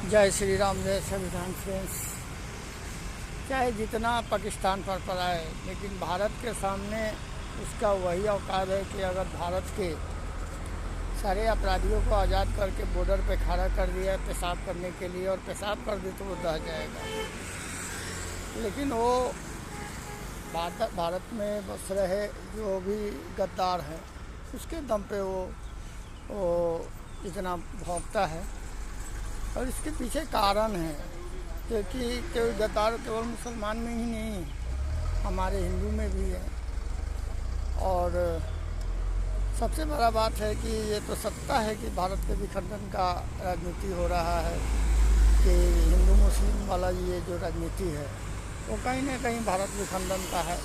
जय श्री राम, जय संविधान। फ्रेंड्स, चाहे जितना पाकिस्तान पर पड़ा है, लेकिन भारत के सामने उसका वही औकात है कि अगर भारत के सारे अपराधियों को आज़ाद करके बॉर्डर पे खड़ा कर दिया है पेशाब करने के लिए, और पेशाब कर दे तो वो दह जाएगा। लेकिन वो भारत में बस रहे जो भी गद्दार हैं, उसके दम पे वो इतना भौंकता है। और इसके पीछे कारण है क्योंकि कोई गद्दार केवल मुसलमान में ही नहीं, हमारे हिंदू में भी है। और सबसे बड़ा बात है कि ये तो सत्ता है कि भारत के विखंडन का राजनीति हो रहा है, कि हिंदू मुस्लिम वाला ये जो राजनीति है वो कहीं ना कहीं भारत विखंडन का है।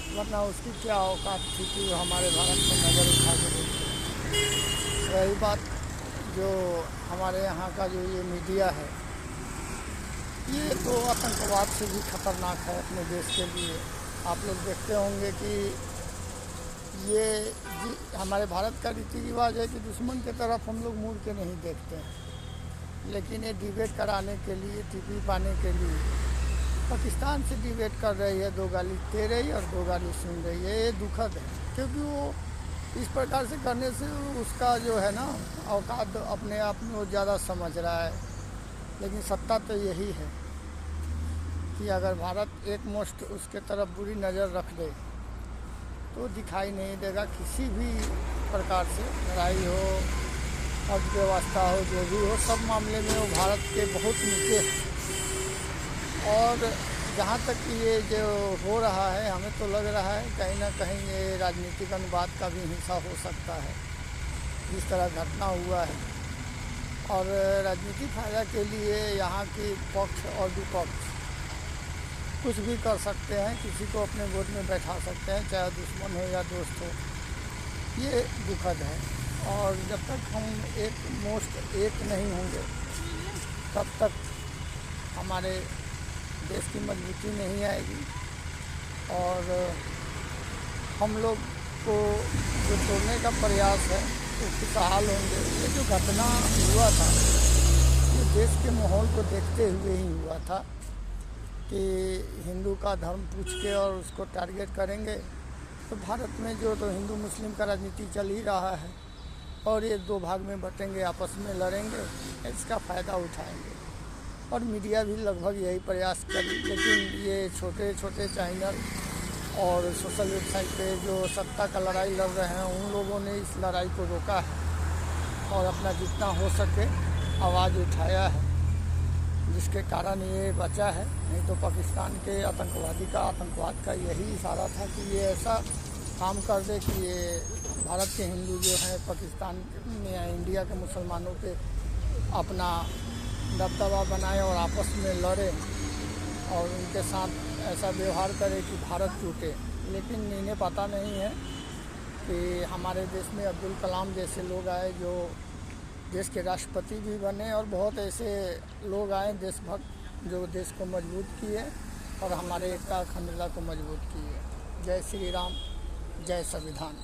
वरना उसकी क्या औकात थी कि हमारे भारत में नज़र उठा के देखी। रही बात जो हमारे यहाँ का जो ये मीडिया है, ये तो आतंकवाद से भी खतरनाक है अपने देश के लिए। आप लोग देखते होंगे कि ये हमारे भारत का रीति रिवाज है कि दुश्मन की तरफ हम लोग मुड़ के नहीं देखते हैं, लेकिन ये डिबेट कराने के लिए, टीवी पाने के लिए पाकिस्तान से डिबेट कर रही है। 2 गाली दे रही है और 2 गाली सुन रही है। ये दुखद है क्योंकि वो इस प्रकार से करने से उसका जो है ना औकात अपने आप में वो ज़्यादा समझ रहा है। लेकिन सत्ता तो यही है कि अगर भारत एक मुश्त उसके तरफ बुरी नज़र रख दे तो दिखाई नहीं देगा। किसी भी प्रकार से लड़ाई हो, अर्थव्यवस्था हो, जो भी हो, सब मामले में वो भारत के बहुत नीचे है। और जहाँ तक ये जो हो रहा है, हमें तो लग रहा है कहीं ना कहीं ये राजनीतिक अनुवाद का भी हिस्सा हो सकता है, जिस तरह घटना हुआ है। और राजनीतिक फायदा के लिए यहाँ की पक्ष और विपक्ष कुछ भी कर सकते हैं, किसी को अपने गोद में बैठा सकते हैं, चाहे दुश्मन हो या दोस्त हो। ये दुखद है। और जब तक हम एक नहीं होंगे तब तक हमारे देश की मजबूती नहीं आएगी। और हम लोग को जो तोड़ने का प्रयास है वो खुशहाल होंगे। ये जो घटना हुआ था, ये देश के माहौल को देखते हुए ही हुआ था कि हिंदू का धर्म पूछ के और उसको टारगेट करेंगे। तो भारत में जो तो हिंदू मुस्लिम का राजनीति चल ही रहा है, और ये 2 भाग में बटेंगे, आपस में लड़ेंगे, इसका फ़ायदा उठाएंगे। और मीडिया भी लगभग यही प्रयास करी। लेकिन ये छोटे छोटे चैनल और सोशल वेबसाइट पे जो सत्ता का लड़ाई लड़ रहे हैं, उन लोगों ने इस लड़ाई को रोका है और अपना जितना हो सके आवाज़ उठाया है, जिसके कारण ये बचा है। नहीं तो पाकिस्तान के आतंकवाद का यही इशारा था कि ये ऐसा काम कर दे कि ये भारत के हिंदू जो हैं पाकिस्तान में या इंडिया के मुसलमानों पे अपना दबदबा बनाए और आपस में लड़े और उनके साथ ऐसा व्यवहार करे कि भारत टूटे। लेकिन इन्हें पता नहीं है कि हमारे देश में अब्दुल कलाम जैसे लोग आए जो देश के राष्ट्रपति भी बने, और बहुत ऐसे लोग आए देशभक्त जो देश को मजबूत किए और हमारे एकता अखंडता को मजबूत किए। जय श्री राम, जय संविधान।